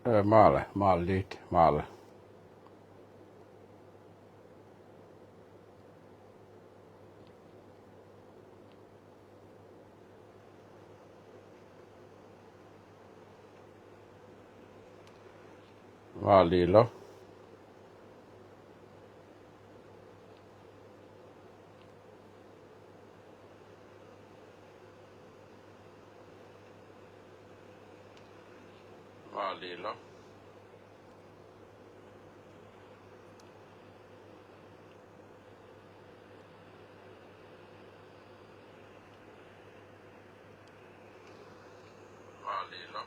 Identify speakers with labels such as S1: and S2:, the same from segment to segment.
S1: Mal dit, mal. Mal lilo. Mal lilo. Mal lilo.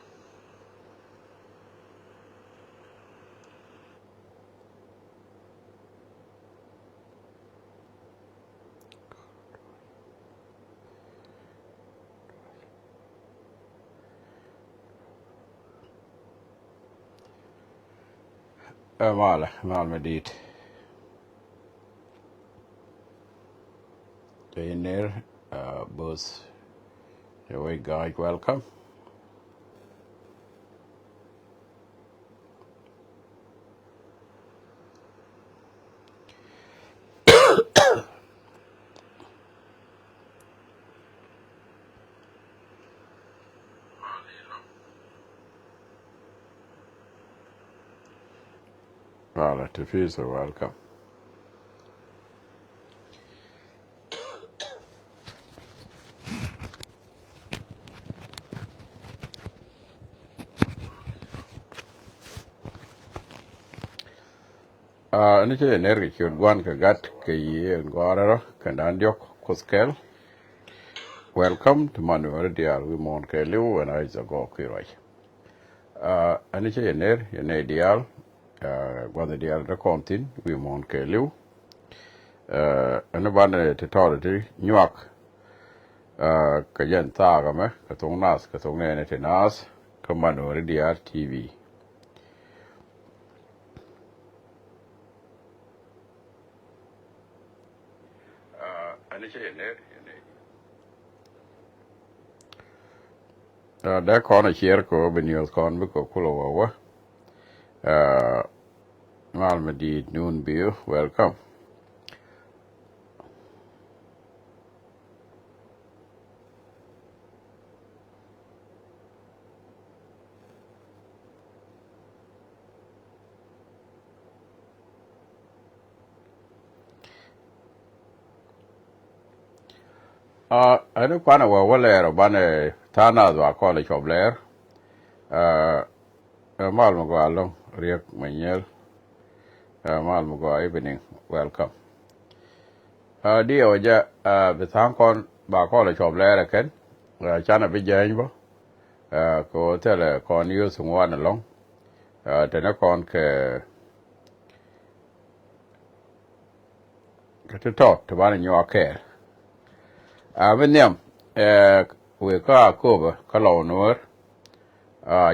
S1: Mal med dit. Det är ner. Buss. Here we go. Welcome. Mal till fysa welcome. Ni che ner ki gwan ka gat ke yi ngora kan dan diok kuskel. Welcome to Manuel Dial. We mon ke liu and I go kirai. Ani che ner dial. Gwan dial da kontin we mon ke liu. Ana ban te tore ti nyuak. Ka yen ta ga me ka tong nas ka tong ne te nas ka Manuel Dial TV. Ani che da kon share ko ben news kon bi ko kulo wa mal medid noon bi welcome anu kwana wa wala bane tana wa ko le chobler mal mo go along riek manyel mal mo go evening welcome dio ja betang kon ba ko le chobler ken chana bi jen bo ko tele kon yu sungwan along tena kon ke to to bana nyo ke Veniam, we ka lo nuer,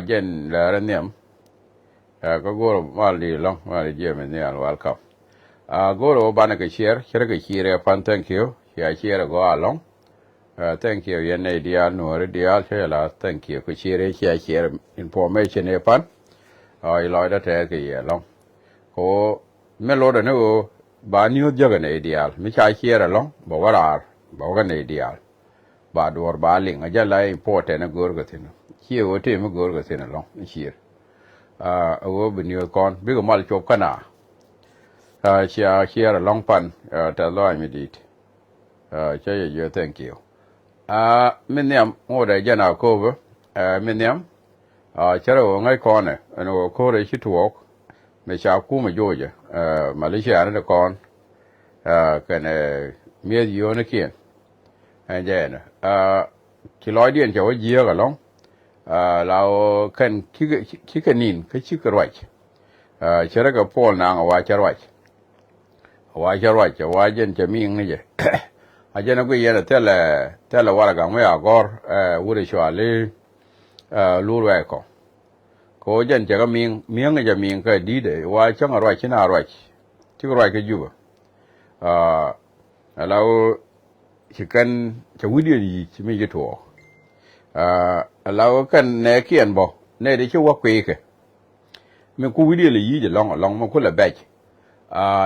S1: jen la niam, ka goro mali long, mali jem nial welcome. Goro bana ka share ka share pan thank you, ya share go along. Thank you, yene dial nuer dial shela, thank you, ka share information e pan. Iloi da te ka ye long. Ko me lo da no ba new jagane dial, mi share long, ba warar. Ba ne dial ba dor ba ling aja la important na gor ga tin ki o te me gor ga tin long shir o bi ni kon bi ko mal chop kana chia here long pan ta lo mi dit che ye thank you miniam o da jana ko bo miniam chero ngai kon ne no ko re chi tuok me cha ku me joje malaysia ne kon kana mi yo ne kien and then ki loy dien cho ye ga long lao kan ki kan nin ka chi ka rwach chere ga pol na wa cha rwach wa jen cha mi ngi je a jen ko ye tele wala ga me agor wure shwale lu rwa ko jen cha ga mi ngi je mi ka di de wa cha rwach na rwach ti rwach ka juba lao chỉ cần cho quý điều gì chỉ mới to là cái này kiền bỏ này để cho quá quê kì mình cú video là gì long long mà cũng là bẹt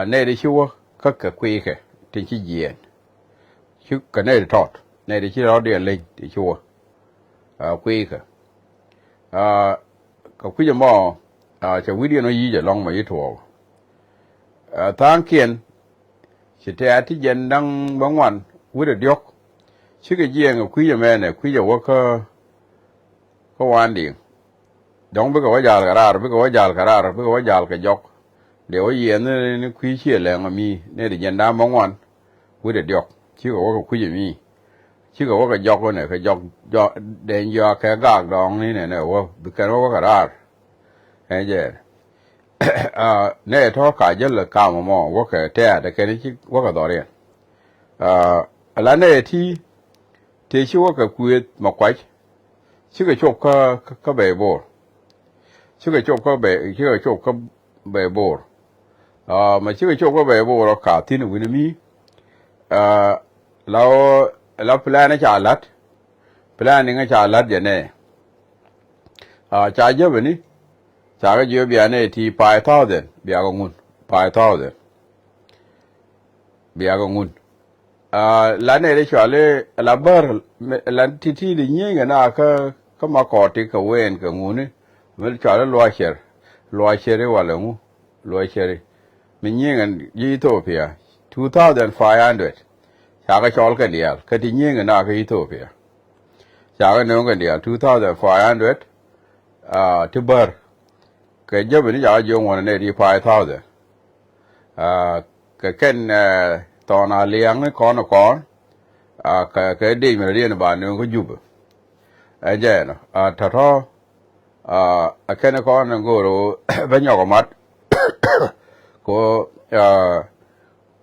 S1: này để chua các cái quê cái trên chỉ diện chứ cái này là thọt này để chỉ đó điện lên để chua quê cái cái quê mò cho video nó gì long mà ít thuộc tháng kiên chỉ thấyที่ยันดังบางวันวิธียกชื่อcái gì cái quê mẹ này quêว่าก็วันดีดองไปก็ว่าจาลกระดาษไปก็ว่าจาลกระดาษไปก็ว่าจาลกระยกเดี๋ยวเย็นนี่คุยเชี่ยแรงมีเนี่ยเดี๋ยวยันดามองวันคุยเดี๋ยวยกชื่อว่าคุยมีชื่อว่ากระยกเลยเนี่ยกระยกเดินยาแค่กากดองนี่เนี่ยว่าเป็นการว่ากระดาษเฮ้ยเจ้เนี่ยท้อขายเยอะเลยกาวมอว่าแค่แต่แค่นี้ชื่อว่ากระดอเรียนแล้วเนี่ยที่ชื่อว่ากับคุยมาไว้ชื่อกับชกก็เบย์บอลชื่อกับชกก็เบย์ชื่อกับชกก็เบย์บอลมาชื่อกับชกก็เบย์บอลเราขาดที่หนึ่งวินาทีเราเพลานี่จะลัดเพลานี่ก็จะลัดอย่างนี้จ่ายเยอะแบบนี้จ่ายก็เยอะแบบนี้ที่ปลายเท่าเดินเบียก็งุนปลายเท่าเดินเบียก็งุนแล้วเนี่ยได้ช่วยเลยลับเบอร์แล้วที่เลี้ยงกันนะก็มาขอที่เขาเว้นกับงูนี่มันช่วยแล้วลอยเชอร์ว่าเลยงูลอยเชอร์มันเลี้ยงกันยี่สิบปี2,500ชาก็ชอลกันเดียวก็ที่เลี้ยงกันนะก็ยี่สิบปีชาก็น้องกันเดียว2,500ที่เบอร์ก็เยอะแบบนี้ชาก็ยงวันนี้ที่5,000ก็แค่ตอนอาเลี้ยงนี่ก่อนก็ดีมาเรียนบ้านนึงก็ยุบไอ้เจ้าเนาะถ้าแค่นั้นก่อนนึงก็รู้เป็นยากมัดก็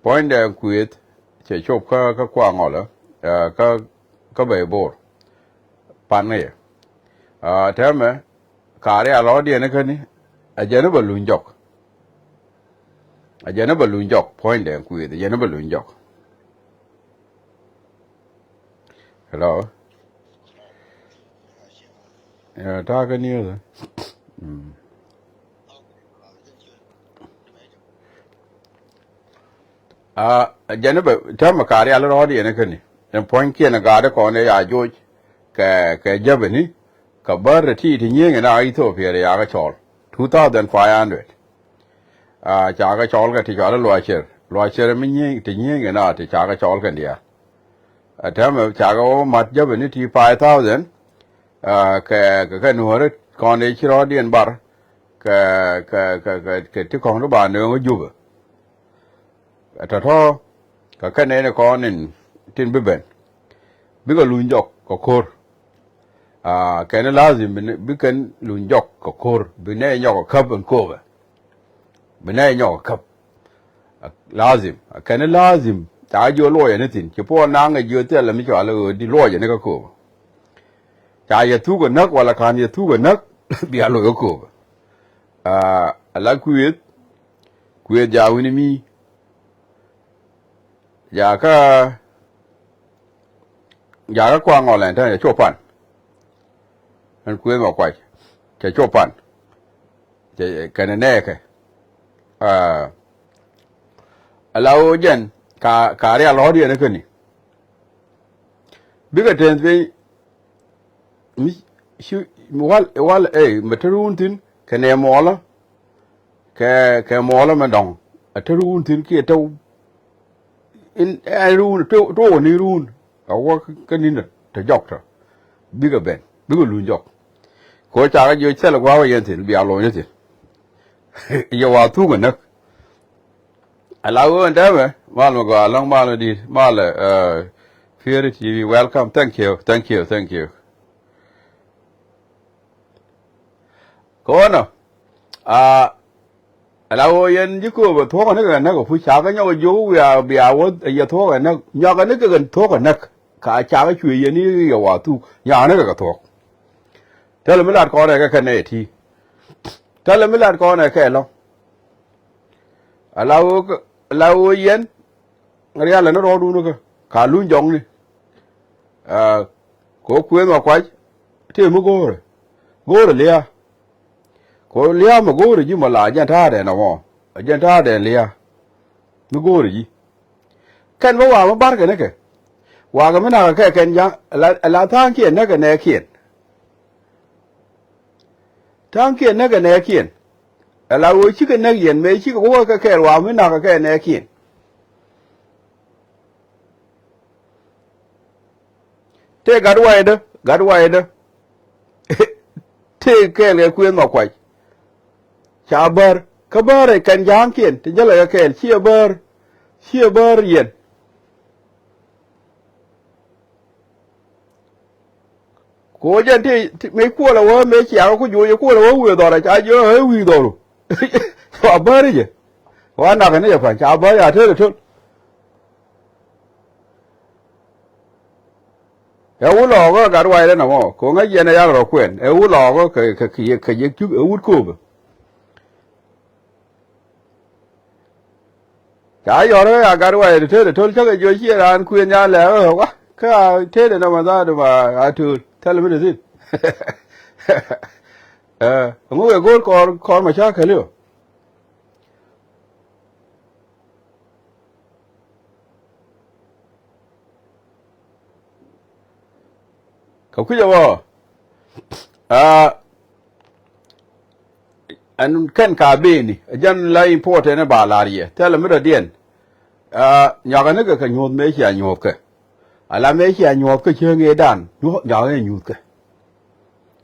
S1: พอยน์เดียคุยจะชอบก็กว้างอ่ะเหรอก็เบย์บอลปันนี่แถมการที่เราเดียนกันนี่ไอ้เจ้านี่บอลลุนจอกอาจารย์บอลลูนจอกพอยน์เดียคุยอาจารย์บอลลูนจอกฮัลโหลท่ากันนี่เหรออาจารย์บอลถ้ามาการที่เราเดียนกันนี่พอยน์เกี่ยนการที่ก่อนเนี่ยอายุแกจับนี่กับเบอร์ที่เงี้ยกันนะอีทั่วเพียร์ยากระชอล2,500จาก็ชอลกันที่จอดลอยเชอร์ไม่เงี้ยที่เงี้ยกันนะที่จาก็ชอลกันเดียวถ้ามันจาก็มัดจับนี่ที่5,000แค่หนูเลยก่อนในชิโร่เดียนบาร์แค่ที่ของรัฐบาลเนี่ยก็ยุบแต่ท้อแค่ในก่อนนี่ที่บิกลุนจอกก็โคร์แค่นั้นลาซิมบิกลุนจอกก็โคร์บินเนี่ยจอกก็ขับเป็นโคร์เป็นไงเนาะครับลาซิมแค่นั้นลาซิมจ่ายเยอะรวยนี่สิเฉพาะนางเยอะเท่าไรไม่ใช่อะไรดีรวยอย่างนี้ก็คู่จ่ายทุกคนนักวันละคันทุกคนนักเบียร์รวยก็คู่แล้วคุยยาวินิมียาก็กว้างอ่อนแรงท่านจะชั่วปันมันคุยบอกไปจะชั่วปันจะกันแน่แค่เราเย็นการที่เราเรียนกันนี่บิกเทนไปมิชิวัลมาทรูนทินแค่เนมอลแค่มอลมาดองทรูนทินกี่เท่าอินรูนโตนี่รูนเอาว่ากันนี่นะจะยกเถอะบิกลุนยกก็จากก็ยังเชื่อหลักว่าอย่างที่เบียร์ลอยนี่สิอย่าว่าทุกคนนะเราเองได้ไหมมาลงก็ลองมาเลยดีมาเลยฟีร์ทีวี welcome thank you ก็เนาะเราเองยิ่งก็ทั่วกันนะก็ผู้ชายก็ยังอยู่ว่าอย่าทั่วกันนะยังกันนี่ก็กันทั่วกันนะข้าชายก็ช่วยอย่างนี้อย่าว่าทุกอย่างนั้นก็ทั่วถ้าเราไม่ลาดก่อนเลยก็แค่นี้ทีถ้าเราไม่ลาดก่อนเลยแค่เราเย็นเรียนแล้วนะรอดูนะขาลุ้นจงนี่ก็คุยมาควายที่มึงโก้เลยเลี้ย ko liya ma gori ji mala jan ta da na mo jan ta da liya mi gori ji kan ba wa ma bar ka ne ke wa ga mana ka kan ya la ta ke na ga ne ke ta ke na ga ne ke la wo chi ka na yen me chi ko ka ke wa mana ka ne ke te gadwa da te ke le kuen ma kwai cha bar ka bare kan jang kien te jala ka kel chia bar yen ko jen te me ko la wo me chia ko ju ko la wo wi do ra cha jo he wi do ru cha bar je wa na ka ne fa cha bar ya te e u lo go gadwa da na mo ko nga yen ya ro kwen e u lo go ka ye chu e u ko chả giờ đó à cái vậy thế thôi chắc là chơi chia ra ăn khuyên nhau lẽ rồi quá cái thế để nó mà ra được mà à thử thế là mới được gì không có cái con mà chắc cái liệu không biết đâu anh khen cả bên đi dân lại import này bà la đi thế là mới được điên nhà cái nước cái nhột mấy cái nhột cái là mấy cái nhột cái chơi nghe đàn nhột nhà cái nhột cái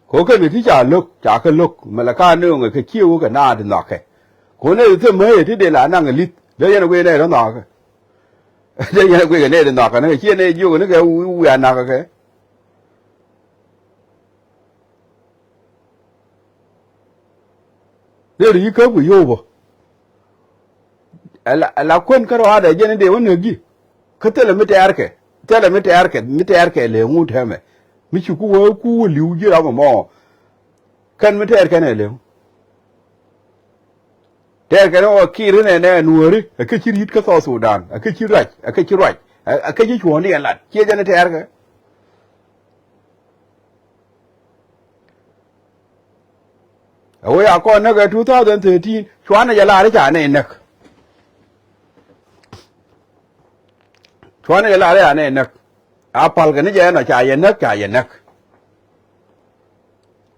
S1: có cái việc trả cái lúc mà là cái nước người cái chiêu cái na thì nọ cái có này thì mấy thì để là năng cái lít đây là quê này nó nọ cái đây là quê cái này thì nọ cái này chia này vô cái nước cái u à nọ cái đây là cái của vô la kwen karo hada jene de wonno gi katela mete arke le ngut heme mi ci ku liu jira mo kan mete arke ne le ter kan o kiri ne nuori ka ci rit ka so Sudan ka ci raj ka ci chwoni lat ke jene te arke awo ya ko na ga 2013 chwana ya la ra ne nak chwana la ra ne nak apal ga ne je na cha ye nak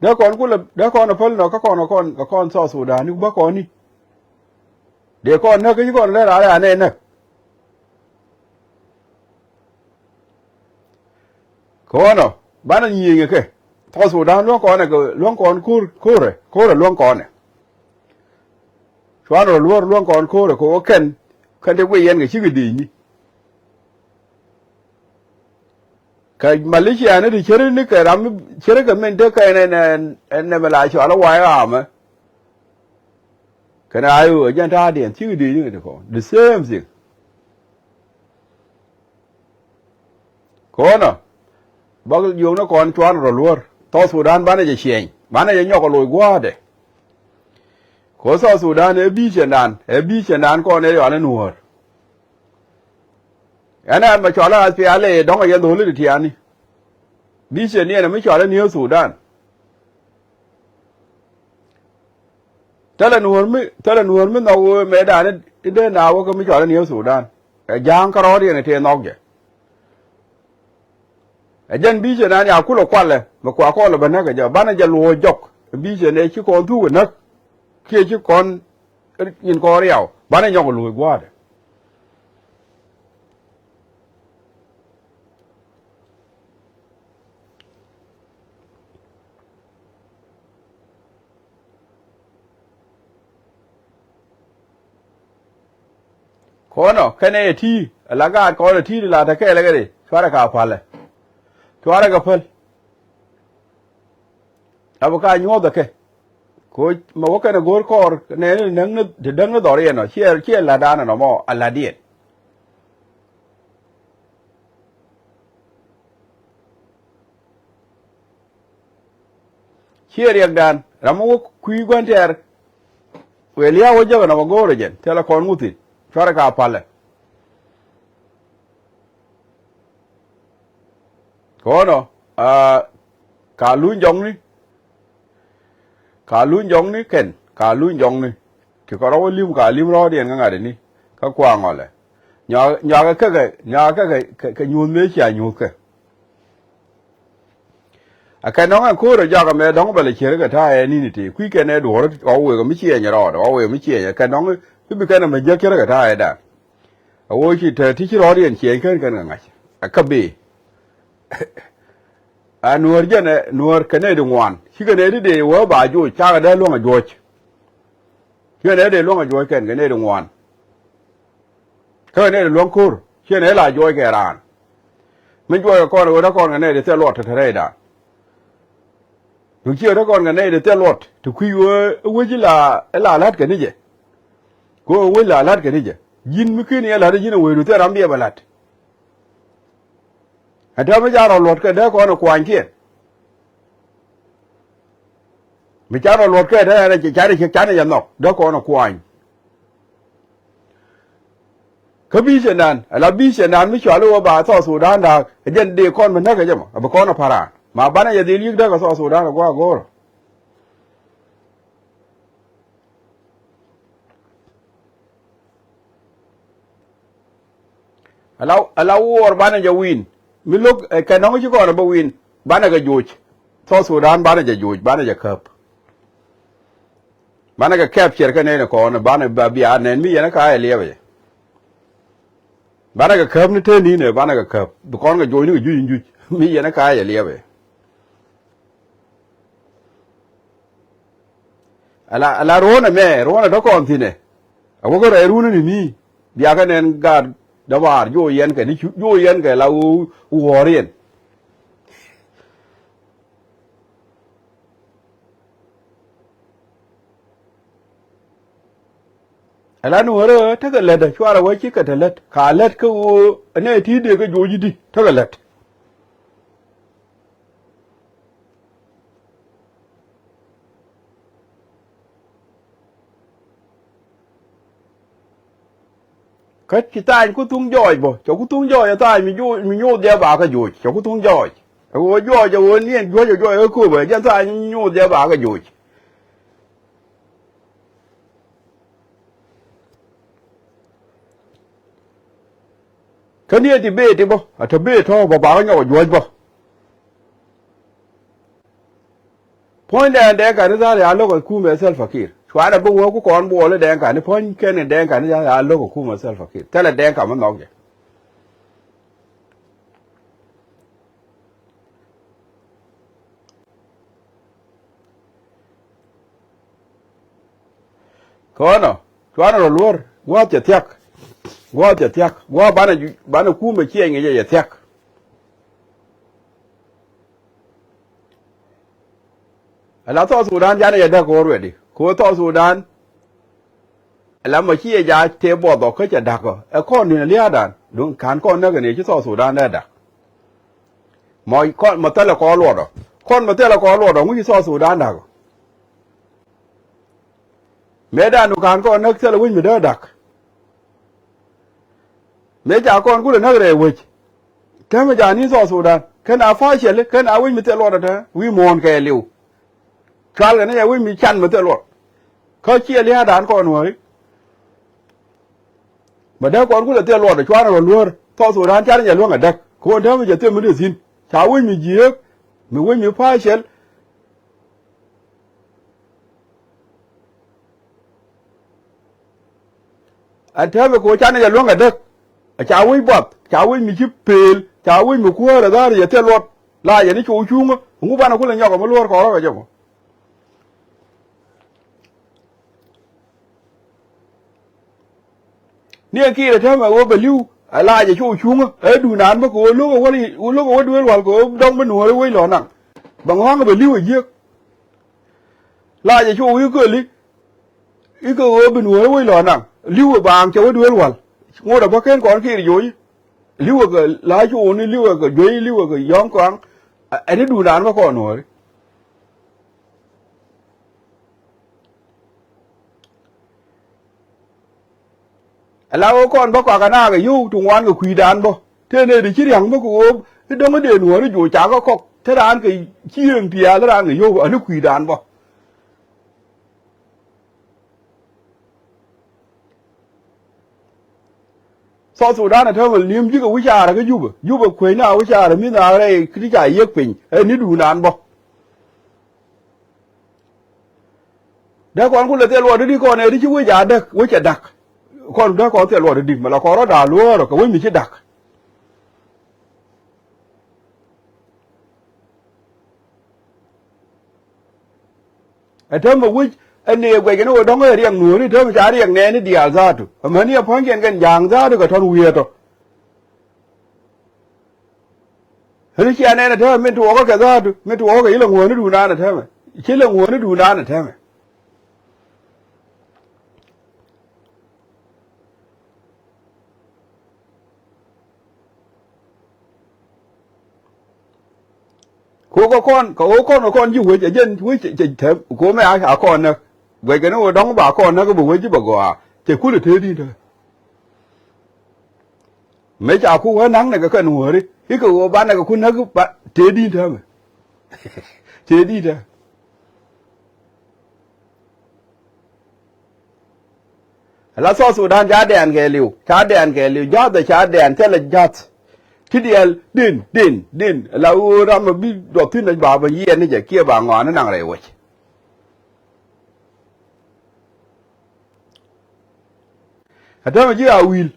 S1: da kon ku da kon pol no ka kon so Sudan ni ba kon ni de kon na ki kon la ra ne nak ko no bana nyi nge ke to Sudan lo kon ne ko lo kon ko re lo kon ne chwana lo kon ko re ko ken kan de we yen ga chi gi di ni ka Malaysia ne di chere ni ka ram chere ka men de ka ne mala cho ala wa ya ma kana ayu jan ta den chi di ni ko the same thing ko no ba yo no kon chuan ro luor to Sudan ba ne je chen ba ne je nyok lo gwa de ko so Sudan e bi chen dan ko ne yo ne nuor ana ma cho la pe ale dong ya do le ti ani bi che ne ma cho la ni Sudan tala nuor mi no me da ne de na wo ko mi cho la ni Sudan jang ka ro de ne te nok je jan bi che na ya ku lo kwal le ma kwa ko lo ba na ga ja ba na ja lo jok bi che ne chi ko tu na ke chi kon in ko riao ba na nyok lo gwa de ko no kane ti alaga ko ti la ta ke la ga de chwara ka phale chwara ga phal abu ka nyo da ke ko ma wo kana gor kor ne nang de dang do re no che la da na no mo ala die che riak dan ramu ku gwan ter we liya wo jaga na goro jen tela kon muti chwara ka phale ko no ka lu jong ni cả luôn giống ní kèn cả luôn giống ní thì có đâu lim cả lim rõ điện cái này đi các quang ngồi lại nhỏ cái nhún mấy chả nhún cái nó ăn cố rồi giờ cái mẹ đóng về lại chơi cái thay ní thì quý cái này đồ có về cái mấy chia nhà đó có về mấy chia cái nó cái này mình giờ cái thay đã ôi chỉ thì chỉ rõ điện chơi cái này cái bì nuôi cái này nuôi cái này đồng hoàn khi cái này để vợ bà chú cha cái đấy luôn là chú cái này để luôn là chú cái này đồng hoàn cái này luôn cur cái này là chú cái ran mình chú cái con rồi đó con cái này để theo luật thế này đã đúng chưa đó con cái này để theo luật thì khi vợ chỉ là lát cái này chứ cô vợ là lát cái này chứ nhìn mấy cái này là nhìn vợ được theo làm gì mà lát anh ta mới ra rồi luật cái đó con nó quan kia mình trả rồi luật cái đó là chỉ trả này giờ nó đó con nó quan cái bí sen đàn là bí sen đàn mới chọn luôn bà sao Sudan đã cái dân địa con mình nói cái gì mà con nó phá mà bạn này giờ đi đó cái sao Sudan là quá gor alau war bạn này giờ win mình lúc cái nó chứ còn là bao win bạn này cái dụt sao Sudan bạn này giờ dụt bạn này giờ khớp bạn này cái capture cái này là con bạn này bị anh nên mi nó cái liệt vậy bạn này cái khớp nó thế này bạn này cái khớp con cái dụt nó cái dụt mi nó cái liệt vậy ala rona đó con thì này ông có cái runa này mi bia cái nên gạt đó vào vô yên cái đi vô yên cái là uorian ala nu hore ta ga leda shwara wai kika ta let ka let ka ne ti de ga joji di ta ga let cái tai ku tung joy bo cho ku tung joy tai mi nyu de ba ka joy cho ku tung joy wo joy jo wo ni joy ku ba ja tai nyu de ba ka joy cái này thì bê thì bo à thì bê thôi bà cái nhỏ joy bo point đen cái nó ra là lo cái ku me self fakir xóa là bố của con bố là đen cả nó point cái này đen cả nó ra là lo cái ku me self fakir thế là đen cả nó nóng vậy có nó xóa nó luôn quá chật thiệt quá bán nó ku me chia ngay vậy thiệt là tao Sudan giá này đã có rồi đi, có tao Sudan là mà khi giá thế bỏ đó cái chả đặc rồi, con này là đàn, đúng khán con nó cái này chứ tao Sudan đã đặc, mọi con mà tên là có luật rồi, con mà tên là có luật rồi, cũng như tao Sudan đặc, mấy đàn nó khán con nó sẽ là mình đã đặc, mấy cha con cũng là nó cái vậy, thế mà giá ní tao Sudan, cái nào phá chuyện đấy, cái nào mình tên luật rồi, mình muốn cái liu cái này là mình chăn mà tự luật,เขาเชี่ยเลี้ยด่านก่อนหน่วยมาเด็กก่อนกูจะเตี้ยluật để cho nó luôn, thọ số đàn chăn nhà luôn ở đây, còn thế mà giờ ตี้ยมันđược xin, cháu với mình gì hết, mình với mình phá chuyện, anh thế mà cô chăn nhà luôn ở đây, cháu với bọt, cháu với mình chụp pin, cháu với mình qua là ra thì giờ ตี้ยluật, lại giờ nó chịu chung á, không có bao nó là nhau mà luôn có đó cái gì màเนี่ยกี้เลยถ้ามาว่าไปลิ้วอะไรจะช่วยชุ่งอ่ะดูนานปะกูลูกว่าด้วยว่ากูดองเป็นหัวเลยเว้ยหล่อหนังบางห้องก็ไปลิ้วไอ้เหี้ยลายจะช่วยก็ลิ้วอีกก็เป็นหัวเลยเว้ยหล่อหนังลิ้วบางจะว่าด้วยว่างูแต่พอแค่ก่อนขี้จะย่อยลิ้วก็ลายช่วยนี่ลิ้วก็ย่อยลิ้วก็ย้อมกวางไอ้นี่ดูนานปะก่อนหัวแล้วก่อนบ่ก่อกันหน้าก็อยู่ตรงวันก็คุยดานบ่เท่เนี่ยดิคิดอย่างบ่กูดองก็เดินหัวอยู่จ๋าก็คอกเท่าดานก็เชี่ยงเตียแล้วดานก็อยู่อันนี้คุยดานบ่ South Sudan na tamu lim jiga wisha ra ga juba kwe na wisha ra mi na re krika yek pin ni du nan bo da kon ku le te lo di ko ne di wi ja dak wi cha dak kon da ko te lo di ma la ko ra da lo ro ko wi mi chi dak tamu wi ane gwe ke no dong riang nu ni tamu ja riang ne ni dia za tu ma ni apon gen gan yang za tu ko ton wi to Hãy subscribe cho kênh Ghiền Mì Gõ để không bỏ lỡ những video hấp dẫn con như vậy dân với thế của mấy ai con nè vậy cái nó đóng bà con nó cái bụng với chứ bà gò chỉ cú được thế đi thôi mấy chào khu hóa nắng này cái cơn mùa đi cái cậu bán này cái khu nó cứ bạn thế đi thôi mà thế đi thôi là South Sudan giá đèn cái liu giá từ giá đèn thế là giáที่เดียลดินเราเรามาบิดอกที่นั่นบ่าวยี่นี่จะเกี่ยวบ่างอนนั่งอะไรวะถ้ามันยี่อาวิล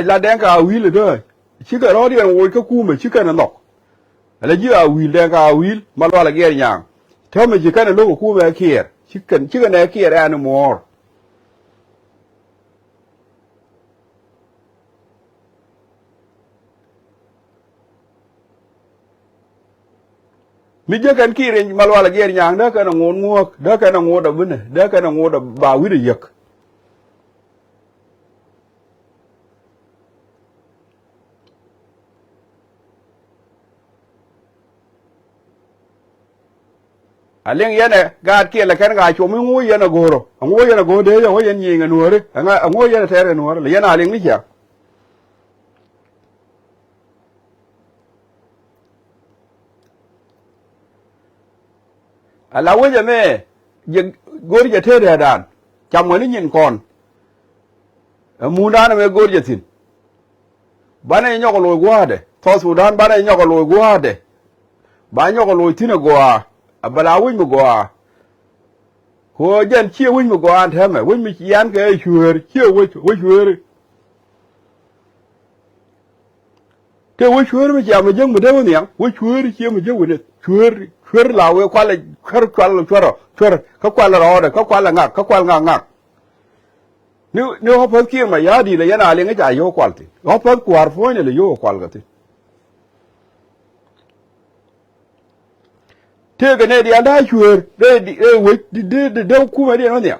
S1: ละแดงกับอาวิลเลยด้วยชิคกี้พายที่มันโวยก็กู้มาชิคกี้พายนั่นหรอกละยี่อาวิลแดงกับอาวิลมาล้อละเกียร์ยังถ้ามันชิคกี้พายนั่นโลกกู้มาเขียร์ชิคกี้พายเขียร์แอนมอร์มีเยอะกันกี่เรื่องมาลว่าละเกียร์อย่างเด้อกันงงงวกเด้อกันงงดับเนี่ยเด้อกันงงดับบาวิริยกเรื่องยันเนี่ยการเกี่ยร์ละกันกายชมงูยันโกโรงูยันโกเดียวงูยันยิงกันนัวเลยงูยันเทเรนัวเลยยันอะไรนี่เชียวเราว่าจะเนี่ยยังกูจะเทเรดานจำไว้นี่ยินก่อนมูนานเนี่ยกูจะสินบ้านนี้ยกลอยกว่าเด้South Sudanบ้านนี้ยกลอยกว่าเด้บ้านยกลอยที่นกว่าบลาวิ่งมากว่าหัวยันเชี่ยววิ่งมากว่าแท้ไหมวิ่งมียันก็ไอ้ชัวร์เชี่ยววิ่งชัวร์แต่วิ่งชัวร์ไม่จำมันยังไม่ได้เนี่ยวิ่งชัวร์เชี่ยวมันยังไม่ได้ชัวร์เราเว้ยควันเลยชัวร์เขาควันละรอเด้เขาควันละงักนี่เขาเพิ่งเกี่ยมายาดีเลยยันอะไรเงี้ยจะโยกวันที่เขาเพิ่งกวาดฟ้อนเลยโยกวันกันที่เท่กันเนี่ยดีอันได้ชัวร์ได้เว้ยเดี๋ยวคู่มาดีนั่นเนี่ย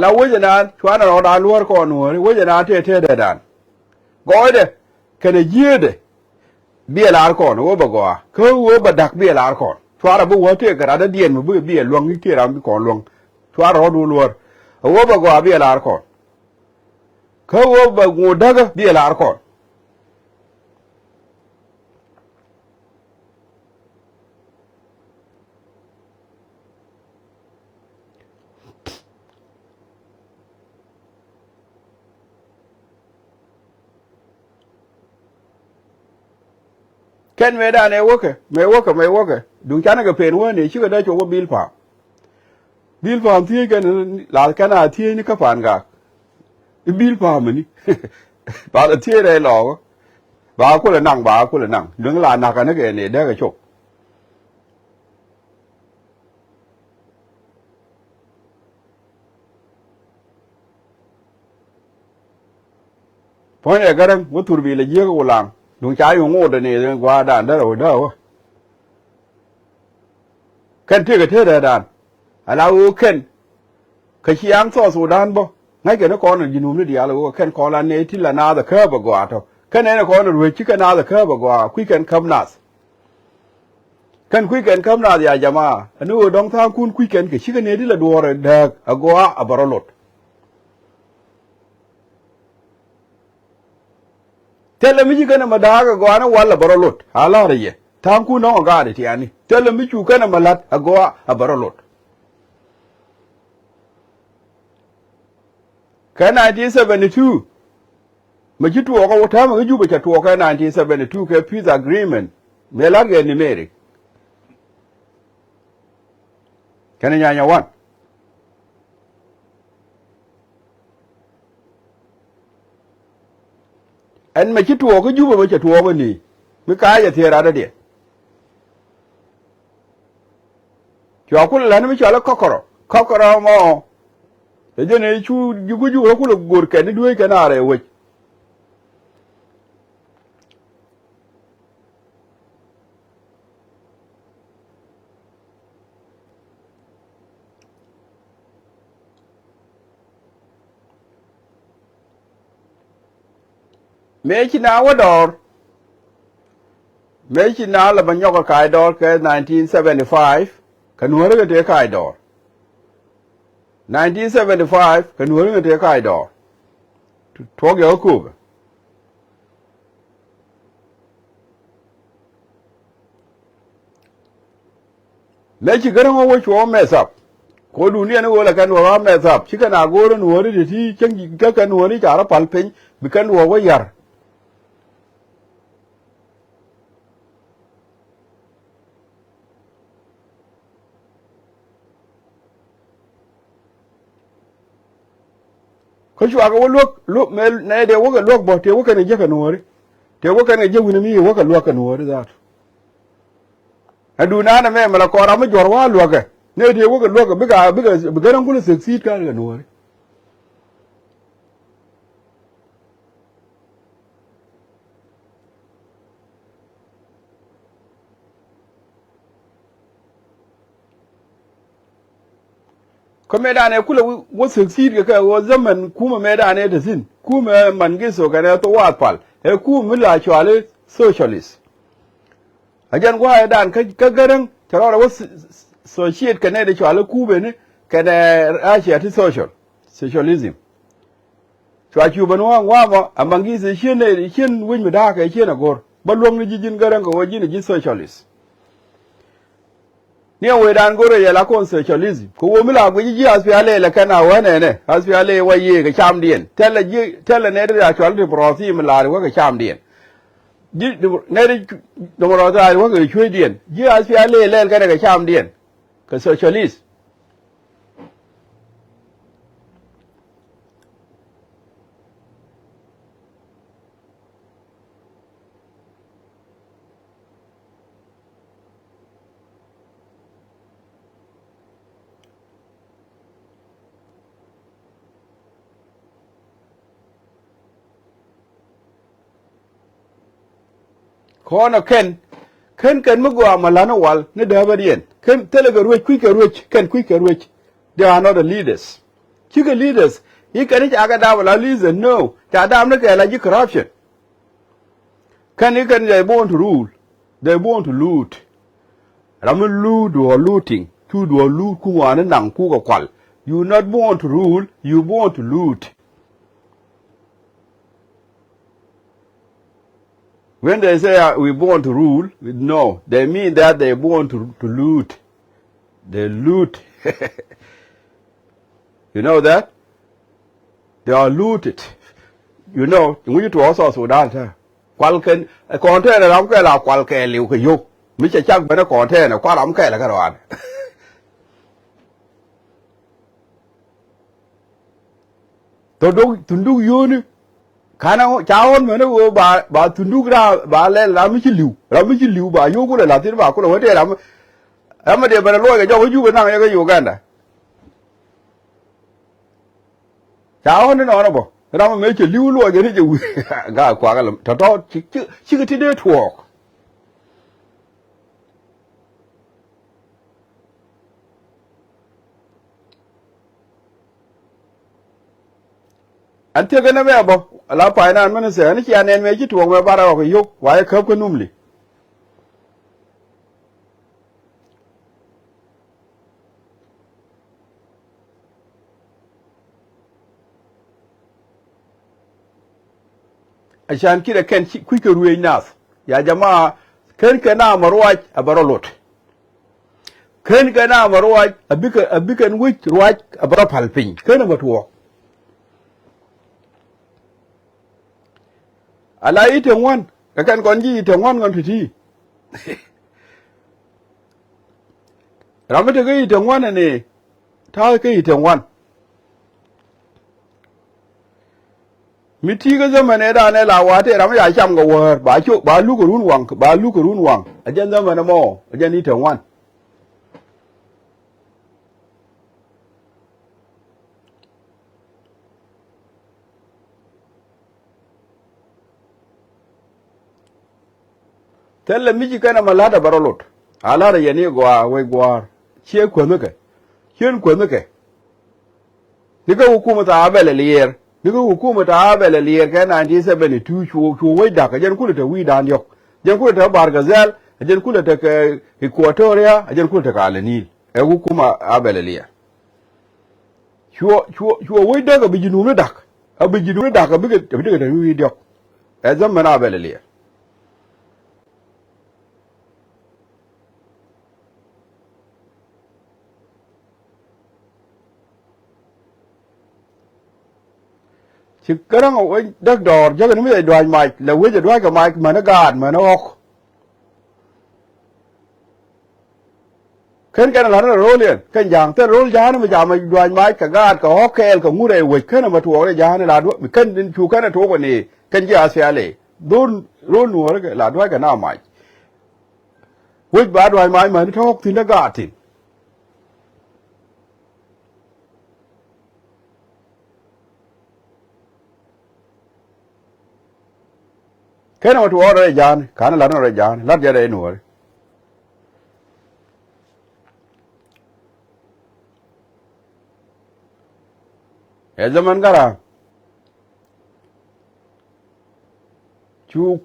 S1: เราวิจารณ์ชวนเราด่าล้วนก่อนหัววิจารณ์เท่ๆเด็ดๆก็ไอ้เด็กแค่เนี่ยยืดเบี้ยลาก่อนว่าบอกว่าเขาว่าบัดดักเบี้ยลาก่อนชวนเราบอกว่าเท่กระดาษเดียนมาเบี้ยลวงนี่เท่เราไม่ก่อนลวงชวนเราดูล้วนว่าบอกว่าเบี้ยลาก่อนเขาว่าบอกงูดักเบี้ยลาก่อนแค่ไม่ได้เนี่ยไม่ว่าดูฉันก็เป็นว่าเนี่ยชื่อได้โจว่าบิลฟาร์มที่กันหลายขนาดที่นี่ก็ผ่านกันบิลฟาร์มนี่บางที่ได้หรอกบางคนละนั่งเรื่องหลานนักกันนั่นเองเนี่ยได้ก็โชคเพราะเนี่ยก็ต้องวัตถุดิบเลยเยอะกว่าหลังดวงใจของโง่ตัวนี้เรื่องกว่าด่านได้หรือเปล่ากันที่กับเธอได้ด่านเราเข็นขยี้อังSouth Sudanบ่ไงกันนักคนยินุมนี่เดียวเราเข็นคอลานีที่ละนาตะเคบกว่าเท่าแค่ไหนนักคนรวยชิกันนาตะเคบกว่าคุยกันคำนัสกันคุยกันคำนัสอย่าจะมาอันนู้นดองทางคุณคุยกันกับชิกันเนี่ยที่ละดัวเลยเด็กอากว่าอบารลด tele mi kana madaga go ana walla barolot ala riye tanku no ga de tiani tele mi chu kana malat ago a barolot kana 1972 majitu ko wata ma juba ta to ka 1972 ke peace agreement me large ni meri kana nyanya wan an majitu ko juba ma ta to ba ni mi ka ya tera da de to akul la ni mi chala kokoro mo je ne chu jugu ko gor ka ni duwe kana are we me chi na wador me chi na la banyo ka kai dor ke 1975 kan wore ga te kai dor 1975 kan wore ga te kai dor to ge ku me chi garan wo cho mess up ko duniya ne wala kan wa mess up shi kana goron wore da ti cangi ka kan wore ta ra palpen bi kan wo yar ko shi aga lok me ne de woga lok bo te woga ne je kan wore te woga ne je wini mi woga lok kan wore za aduna na me mala ko ra mu jorwa loga ne de woga loga biga ran kula succeed ka kan wore ko me da ne kula wo succeed ka wo zaman kuma me da ne da sin kuma man ge so kana to wa pal e ku mu la chwale socialist ajan gwa dan ka garan tarawara wasu societe kana da chwale ku be ne kana Russia ti socialism to a cuban wa ma amangi se shine shin win mi da ka shine gor ballon ni jijin garan ga waji ne ji socialist ne we dan gore ya la kon socialism ko wo mi la gwi ji asfiale la kana wane ne asfiale waye ga chamdien tella ne da chwale profi mi la ga chamdien ji ne da moro da wa ga chwedien ji asfiale le ga daga chamdien ka socialist kono ken mugwa malana wal ne da barien ken telega ruwa quick ken quick they are not the leaders kiga leaders yi kani aga da wala leaders no ta da amna ka la corruption kan they want to rule they want to loot ram loot or looting tu do loot ku wana nang ku ga kwal you not want to rule you want to loot. When they say we want to rule, no, they mean that they want to loot. They loot. You know that? They are looted. You know, we to also Sudan. Qualken a container of Kala Qualke Liu Yo. Mr. Chuck better container, Qualam Kala. To do you kana chawon mene wo ba tundugra ba le ramichi liu ba yogo le latin ba ko wote ram de bana lo ga jo ju na ga Uganda chawon no bo ram me che liu lo ga ni je ga kwa ga to chi ga ti de tuok ante ga na me bo ala pa ina mene se ani ki anen me ki tuok me bara ko yok wa ya kap ko numli عشان كده كان كويك روي الناس يا جماعة كان مرواج أبرلوت كان مرواج أبيك نويج رواج أبرب هالبين كان متوه على إيتوان كان كونجي إيتوان كان تتي رامي تكي إيتوان أني تاو كي إيتوان miti ga zamane da ne lawate rama ya sham ga war ba lu ko run wang ajan zamane mo ajan ni tan wan tella miji kana malada barolot ala da yani gwa wai gwar ce ko nuke kin ko nuke diga hukuma ta abele liyer diga hukuma ta abele liyer kana 1972 chu wai da ka jan kula ta wi dan yok jan kula ta bargazel jan kula ta equatoria jan kula ta alanil e hukuma abele liyer chu wai daga bijinu ne dak abijinu ne dak biga ta wi yok e zaman abele liyer chỉ cái đó ngồi đất đỏ chắc nó mới đoài mạch là với giờ đoài cả mạch mà nó gạt mà nó ốc cái là nó rô liền cái dạng tên rô giá nó mà giảm mà đoài mạch cả gạt cả ốc kèl cả ngu đây quỳ cái nào mà thua cái giá này là đuôi cái chú cái này thua cái này cái gì à lệ đôn rô nùa cái là đoài cả nào mạch với bà đoài mạch mà nó thóc thì nó gạt thì cái nào thua rồi gian cái nào nó rồi gian lát ra đây nùa e zaman gara chu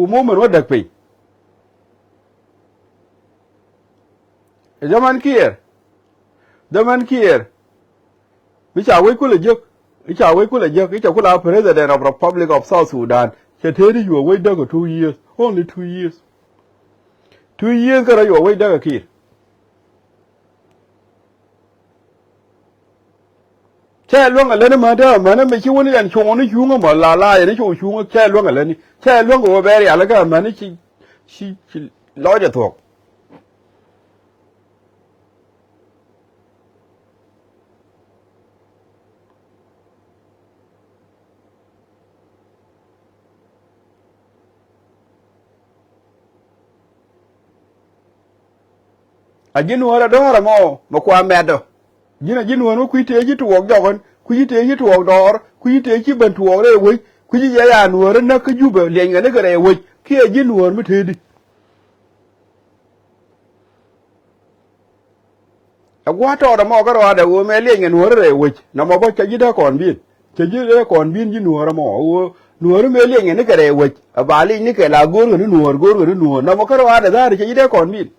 S1: mo men wadak pe e zaman kier mi cha wai kula jek mi cha kula president of Republic of South Sudan che tedi you wai daga 2 years only 2 years 2 years gara you wai daga kier che luang ale ma da ma na me chi woni yan chong ni chung ma la ya ni chung che luang ale ni che luang go be ya la ga ma ni chi lo de thok ajin wara do ra mo ma kwa medo jin wonu kuite ji tuok jogon kuite ji tuok dor kuite ji ben tuok re we kuji ya nuore na ka jube le ngane gare we ki ji nuor mi tedi agwa to da mo garo da wo me le ngane nuore re we na mo ba ji da kon bin ji nuore mo wo nuore me le ngane gare we abali ni ke la gor ni nuor na mo garo da da ji da kon bin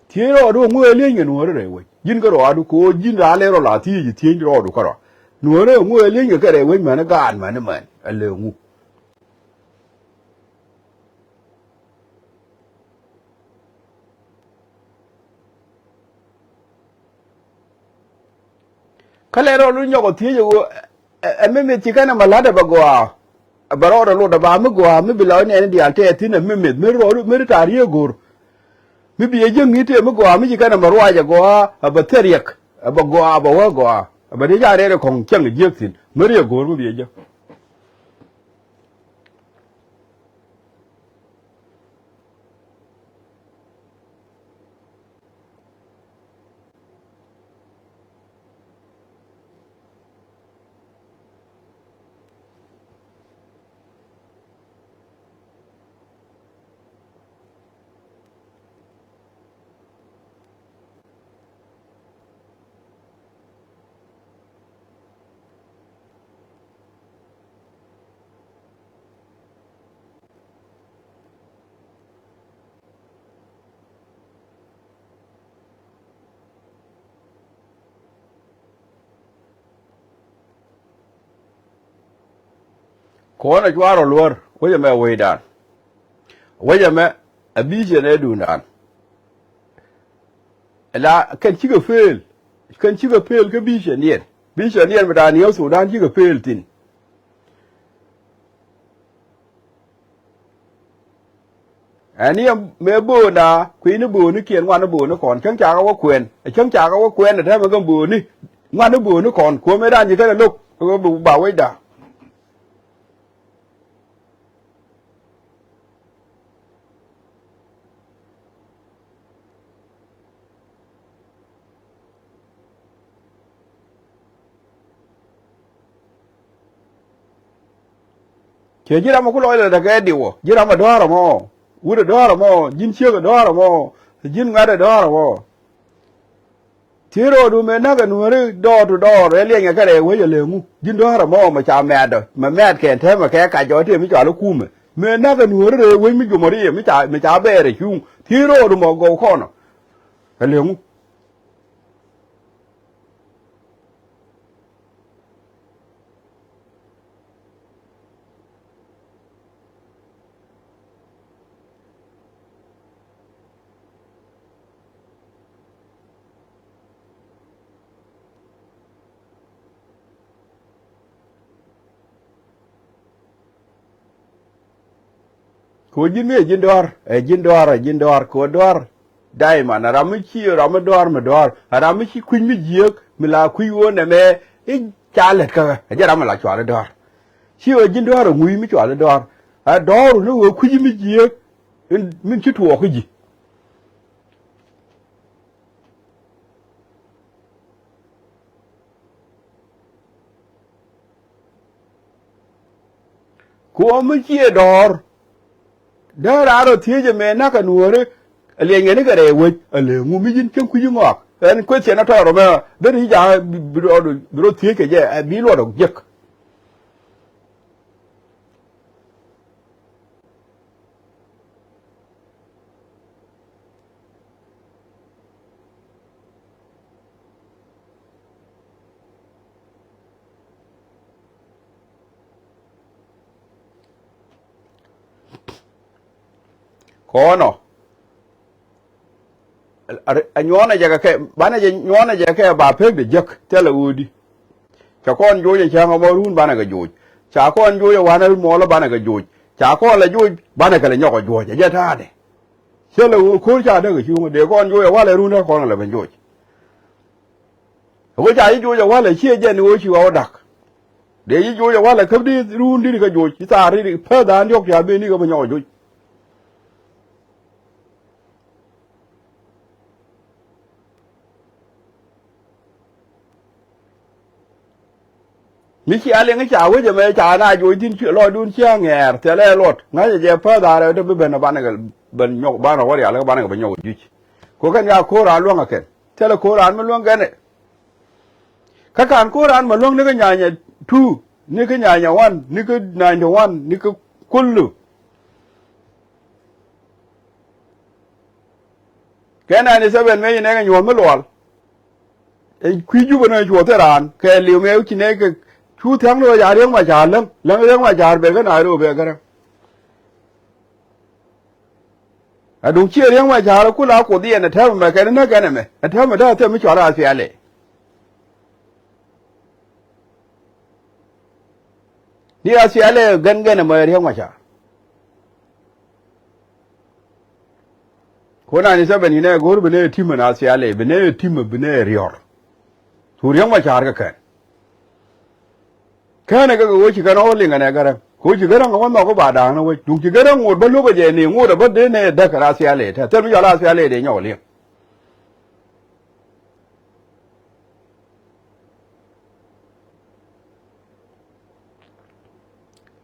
S1: tiero do ngwe le nge nuore re we jin ko ro ko jin ra le ro la ti ji tien ro do ko ro nuore ngwe le nge kare we ma na gan ma na man ale ngu kale ro lu nyogo ti ji wo me ti kana malada ba go baro ro da ba mu go mi bilaw ne di alte ti na me ro me ta ri go mi biye jeng ni te mi go mi ji kana marwa ja go abateriek abago abawa go abade ja re kong chang jektin mi re go mi biye je ko na jwaro lor waje me wedan waje me abije ne dunan la kan chiga fail ka bisha nien medani yo sudan chiga fail tin ani me bo na kwini bo ni kien ngwan bo ni kon chang cha ga kwen chang cha ga kwen da ma gam bo ni ngwan bo ni kon ko me dan ji ka luk ko ba wei da ke jira ma ku lo da ga diwo jira ma dora mo wuda dora mo jin chiga dora mo jin ngada dora mo tiro du me naga nuore do to do re le nga kare we le mu jin dora mo ma cha me do ma me ke te ma ke ka jo te mi cha lu ku me naga nuore re we mi ju mori mi cha be re chu tiro du mo go kono le mu ko jin me jin dor ko dor daima na ramchi ramador me dor ramchi kun mi jiek mi la ku yo ne me e chale ka ja ram la chwa dor chi o jin dor ngui mi chwa dor a dor no wo ku mi jiek min chi tuo ku ji ko mi chi dor da ro tie me na ka nuore le ngene ka re we le ngu mi jin chen ku ji ngok en ko che na to ro me de ri ja biro tie ke je bi lo do jek ko no a nyona jaga ke bana je nyona jaga ke ba pek de jek tele udi cha kon joje cha ma run bana ga joj cha kon joje wana mo la bana ga joj cha kon la joj bana ga le nyoko joje je ta de tele ko cha de ga chu de kon joje wala run kon la ben joj ko cha yi joje wala che je ni wo chi wa dak de yi joje wala ka di run di ga joj ta ri pa dan yok ya be ni ga ba nyoko joj mi chi ale nga cha we je me cha na jo din chi lo dun chia nger te le lot nga je pa da re de be na ban ga ben nyok ban wa ya le ban ga ben nyok ju ko kan ya ko ra lo nga ken te le ko ran ma lo nga ne ka kan ko ran ma lo ne ga nya nya tu ni ka nya nya wan ni ka 91 ni ka kullu kana ni seben me ne ga nyo ma lo e kwi ju ba na ju te ran ke liu me chi ne ke chú tháng rồi giá riêng mà trả lắm riêng mà trả về cái này rồi về cái đó à đúng chia riêng mà trả là cứ là của tiền là theo mà cái này mày theo mà đó theo mới trả ra phía lệ đi ra phía lệ gần mà riêng mà trả cô này sẽ bên này gồm bên này team mà phía lệ bên này team bên này riêng thu riêng mà trả cái kana ga wo chi kana ole ngana gara ko chi gara ngwa ma ko ba da na we du chi gara ngo ba lo ba je ni ngo da ba de ne da kara sia le ta te mi ya la sia le de nyo le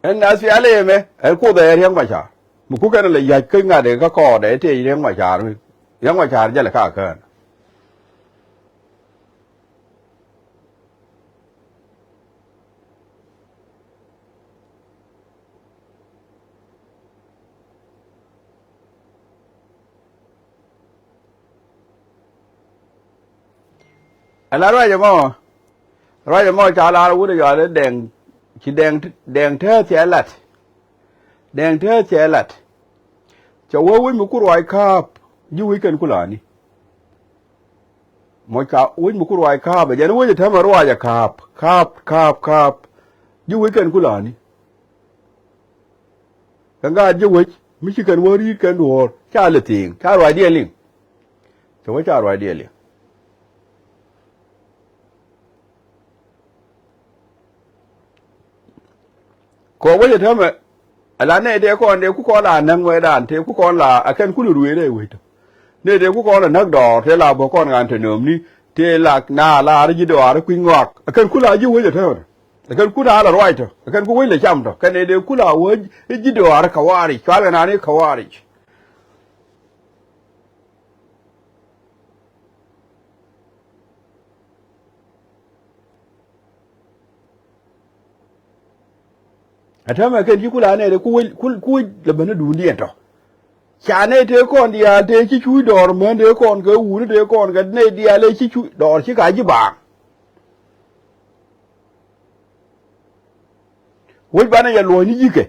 S1: en na sia le me e ko da riang ma cha mu ku kana le ya ke nga de ka ko de te riang ma cha ja le ka ka ala ra ja mo cha la wu de ya de den chỉ đèn thơ chế lật đèn thơ chế lật cho với một cái cáp như vậy cần kula ni mọi cả với một cái cáp bây giờ nó với thằng mà rồi cáp như vậy cần kula ni càng ga như vậy mình chỉ cần worry cần war cha lệ tiền cha rồi đi liền cho với cha rồi đi liền có với thằng mà là này để con là năng với đàn thế con là akan kulu ruồi đấy vậy này để con là nắc đỏ thế là bố con ngàn thế nườm ni thế là na là cái gì đó cái ngọt akan kula như vậy thôi akan kula là right akan kula là chăm thôi cái này để kula với cái gì đó cái kawari cái là nani kawari thằng mà cái gì kula này để kula là bên nó đủ điện rồi cha này thế con đi à thế chỉ chui đỏ mà thế con cái uống thế con cái này đi à lấy chỉ chui đỏ chỉ cái gì bảng với bạn này lôi ní gì cái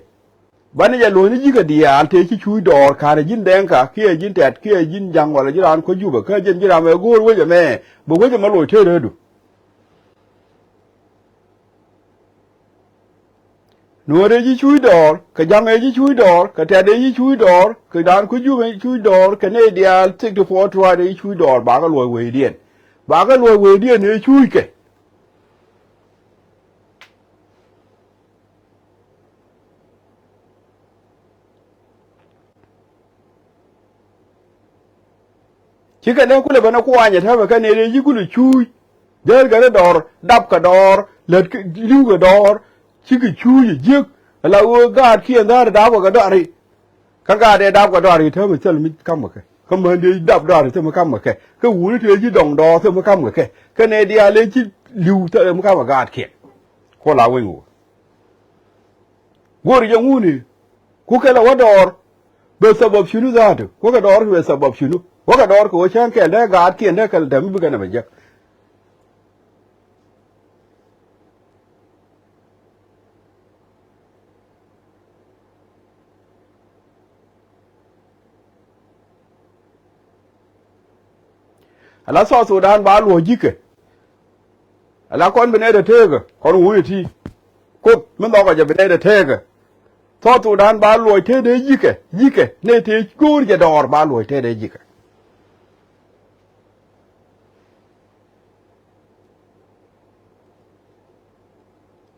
S1: bạn này lôi ní gì cái đi à thế chỉ chui đỏ cả này dính đen cả kia dính tẹt kia dính giang hoặc là dính ăn có giúp cái dính làm cái gối với mẹ bố với mà lôi thế đấy được nua đấy chỉ chui đỏ cái giang ấy chỉ chui đỏ cái tẹt đấy chỉ chui đỏ cái đàn có giúp ấy chui đỏ cái này đi à take the photo đấy chui đỏ bà cái lôi về điện này chui cái chỉ cần nó cũng là bên nó qua nhà thôi mà cái này chỉ cũng là chui giờ cái nó đỏ đập cả đỏ lật cái lưu cái đỏ chỉ cái chui gì giết là gạt kia ra đáp vào cái đỏ này các gạt để đáp cái đỏ này thôi mà sao mình cắm một cái không mà đi đập đỏ thì thôi mà cắm một cái uống thì chỉ đồng đỏ thôi mà cắm một cái này đi lên chỉ lưu thôi mà cắm một gạt kia có là quên ngủ ngủ thì ngủ đi có cái là quá đỏ bây giờ bắp xinu ra được có cái đỏ thì bây giờ bắp xinu waka dor ko chan ke da ga ki da kal da mi gana bajak ala so Sudan ba lo jike ala kon bene da tega kon wuri ti ko mun da ga bene da tega so Sudan ba lo te de jike ne te gur ge dor ba lo te de jike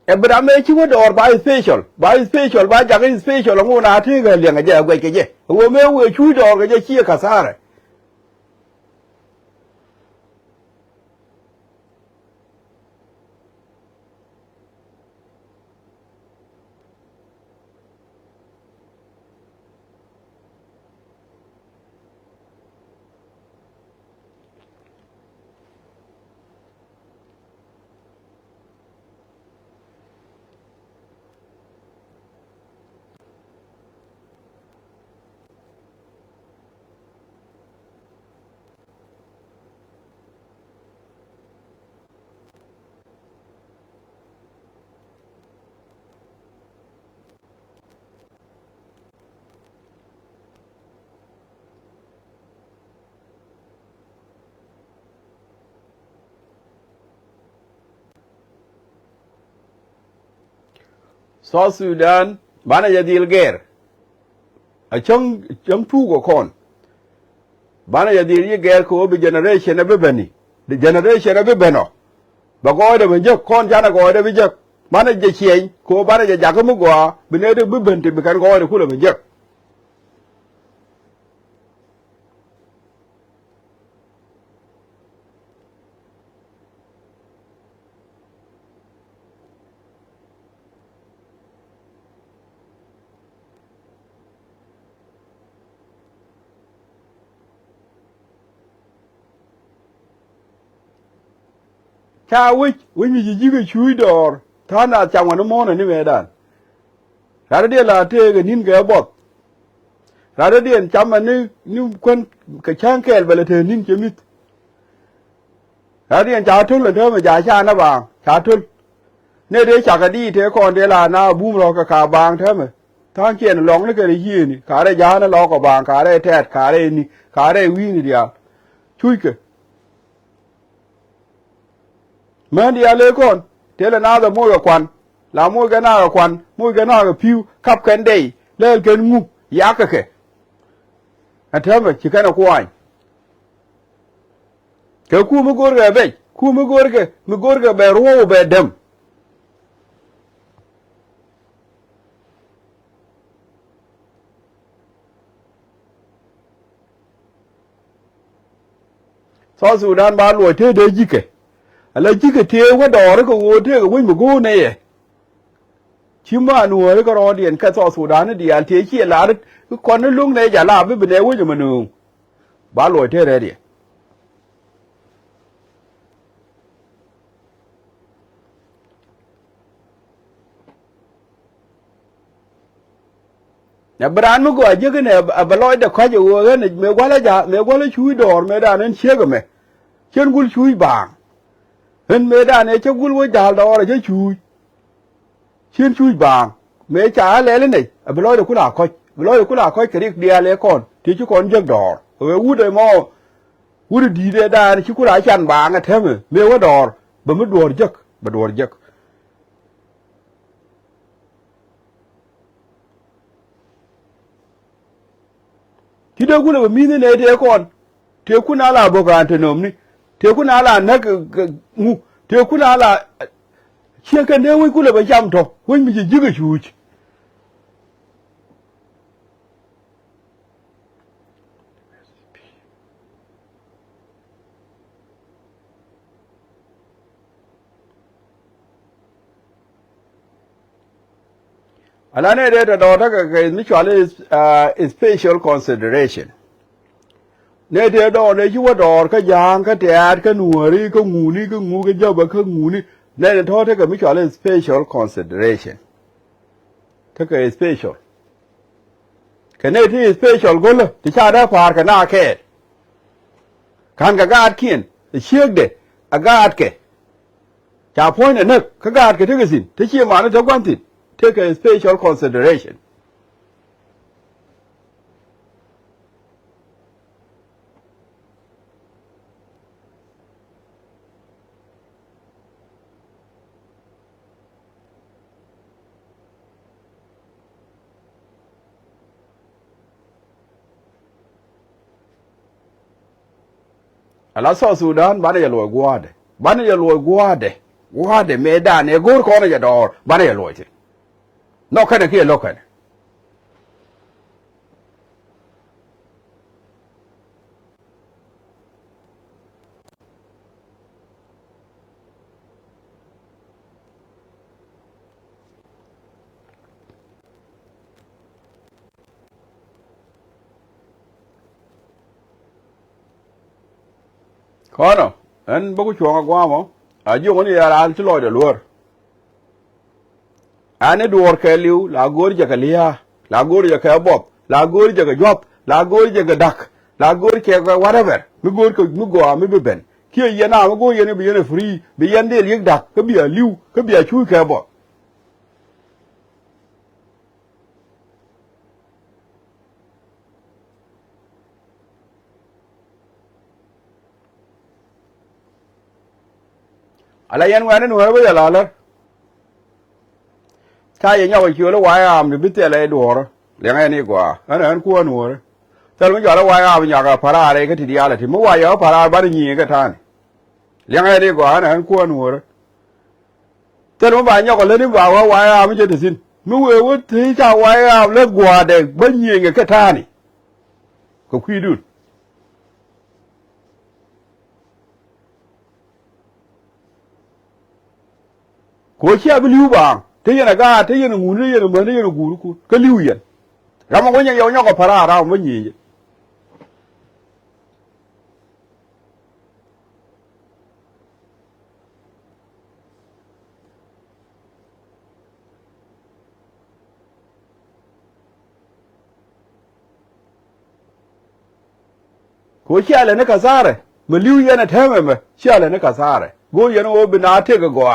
S1: Ebra me chiwo dor ba special ba jaga special ngo na te ga lenga je gwe ke je wo me wo chu dor ga je chi ka sare South Sudan bana ya dilger a chang tu go kon bana ya dil ger ko bi generation be bani the generation be beno ba go de be kon jana go de be je bana je chien ko bana ya jaga mu go bi ne de be bente bi kan go de kula be je cha wi mi ji ga chui dor ta na chang wa no mo na ni me dan ra de la te ga nin ga bot ra de cham ma ni kun ka chang kel bele te nin che mit ra de cha thul la de ma ja cha na ba cha thul
S2: เนี่ยเดี๋ยวจากกันดีเทคอนเดลานาบูมรอกขาบางเท่าไหมทางเกียนลองนี่ก็ได้ยี่นี่ขาได้ยานะรอกับบางขาได้แทดขาได้นี่ขาได้วิ่งนี่เดียวช่วยกันเมื่อเดียวเลยก่อนเทเลนาจะมวยกับควันลามวยกันหน้ากับควันมวยกันหน้ากับผิวขับกันได้เล่นกันงูยากกันแค่อันเท่าไหมชิคกันเอาควายเกี่ยวคู่มือกอร์กันไปคู่มือกอร์กันไปรัวไปดมซอสูดานบาลวยเทเดจิกอะไรจิกเทียวก็ดอแล้วก็โง่เทียวก็วิ่งมาโง่เนี่ยชิมาหนัวแล้วก็รอเดียนกันซอสูดานนี่เดียนเทียเชี่ยลาดคือคนนั้นลุงเนี่ยอย่าลาไม่เป็นเอวจะมาหนึ่งบาลวยเทเดเดียเนี่ยบรานมุกว่าเยอะกันเนี่ยบาลอยเด็กข้าจะว่ากันเนี่ยเมื่อวันละเมื่อวันละช่วยดอร์เมื่อด้านนั้นเชี่ยกันไหมเช่นกุลช่วยบางเห็นเมื่อด้านเนี่ยเจ้ากุลว่าจ่าดอร์จะช่วยเช่นช่วยบางเมื่อจ่าแล้วเนี่ยบาลอยเด็กกุลาคอยบาลอยเด็กกุลาคอยกระดิกเดียเลยก่อนที่ชุกคนยักดอร์วูดไอ้หม้อวูดดีเดียด้านชุกกุลาชันบางอ่ะเท่าไหมเมื่อว่าดอร์บ่มาดอร์ยักบ่ดอร์ยักที่เด็กกุลามีเนี่ยเดียก่อนเที่ยวคุณอาลาบอกการถนนนี่เที่ยวคุณอาลานักงูเที่ยวคุณอาลาเชื่อกันเนี่ยวิ่งกุลาไปจำทอวิ่งมีจะยิ่งกว่าชูชอะไรเนี่ยเดี๋ยวถ้าเกิดมิชชัลspecial considerationเนี่ยเดี๋ยวดอเนี่ยชื่อว่าดอก็ยางก็แดดก็หนัวนี่ก็งูนี่ก็งูก็เจ้าบ้าก็งูนี่เนี่ยเดี๋ยวถ้าเกิดไม่ชอบเลย special consideration ถ้าเกิด special แค่เนี่ยที่ special ก็เลยที่ชาได้ผ่านกันหน้าแค่การกับการเขียนเชือกเด็กอากาศแก่จ่าพ้อยเนี่ยนึกขากาศแก่ที่กสินที่เชื่อมาเนี่ยทุกวันติดถ้าเกิด special consideration alla so Sudan bana ya loy guade bana ya loy guade medan e gor kono ya dor bana ya loy no kana ke lokan kono en boku chonga gwamo ajo ngoni ya ran chlo de lor ane duor ke liu la gor jaga liya la gor jaga bob la gor jaga job la gor jaga dak la gor ke whatever mi gor ko mi go mi ben ki yena mi go yene bi yene free bi yende lik dak ke bi liu ke bi chu ke bob ala yan wane no ba la la ka ye nya wa chu lo wa am ni bite la do le nga ni kwa ana an ku no re ta lo ja la wa am nya ka para re ka ti dia la ti mo wa ya para ba ni ka ta ni le nga ni kwa ana an ku no re ta lo ba nya ko le ni ba wa am je de sin mi we wo ti cha wa am le gwa de ba ni ka ta ni ko kwi du ko shi abi liu ba te yana ga te yana ngu ne yana ba ne yana guru ku ka liu yan ga ma gonya yaw nya ko para ra mo nyi ko shi ala ne ka sare ma liu yana ta me shi ala ne ka sare go yana o bina te ga go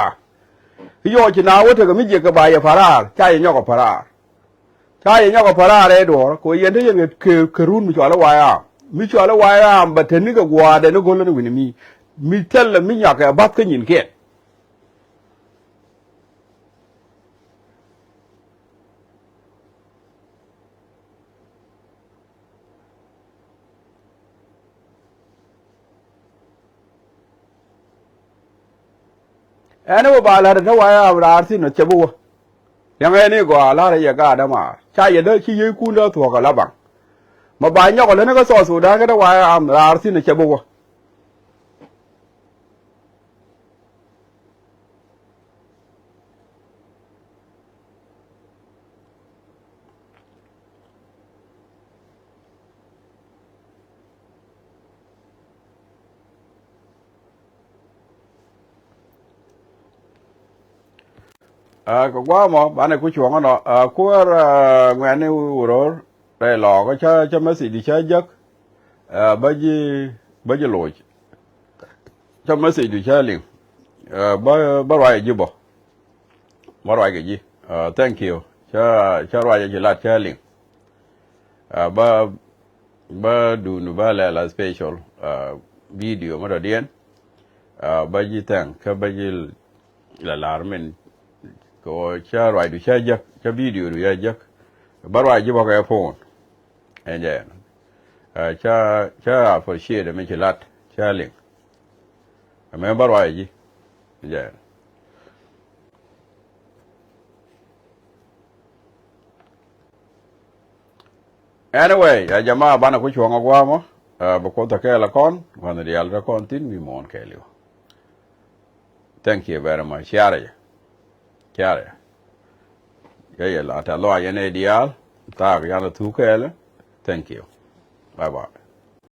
S2: yo ci na wata ga mije ga baya farar cha yin yo farar cha yin yo farar re do ko yen de yen ke run mi chola waya ba ta ni ga gwa da ni golon wini mi tella mi nya ka ba ka nyin ke ene ba la da waya ra si no chebu yang ene go ala ra ya ga da ma cha ye da chi ye ku da to ga la bang ma ba nya ko le ne ga so su da ga da waya am ra si no chebu ko qua mà bạn này cũng chuộng nó của người này rồi đây lò có cho mấy gì đi chơi giấc bây giờ lỗi cho mấy gì đi chơi liền bao rồi gì bộ bao rồi cái gì thank you cho rồi cái là chơi liền ba đủ ba là special video mà đó điên bây giờ thank cái bây giờ là mình ko cha right du cha jak cha video du ya jak barwa ji ba ka phone enje cha for share de me lat cha link me barwa ji je anyway ya jamaa bana ku chwa ngwa mo ba ko ta ka la kon wan ri al ra kon tin mi mon ke liu thank you very much Chiaro. Che la ta lo ya ne dial ta ya na tu ke le. Thank you. Bye bye.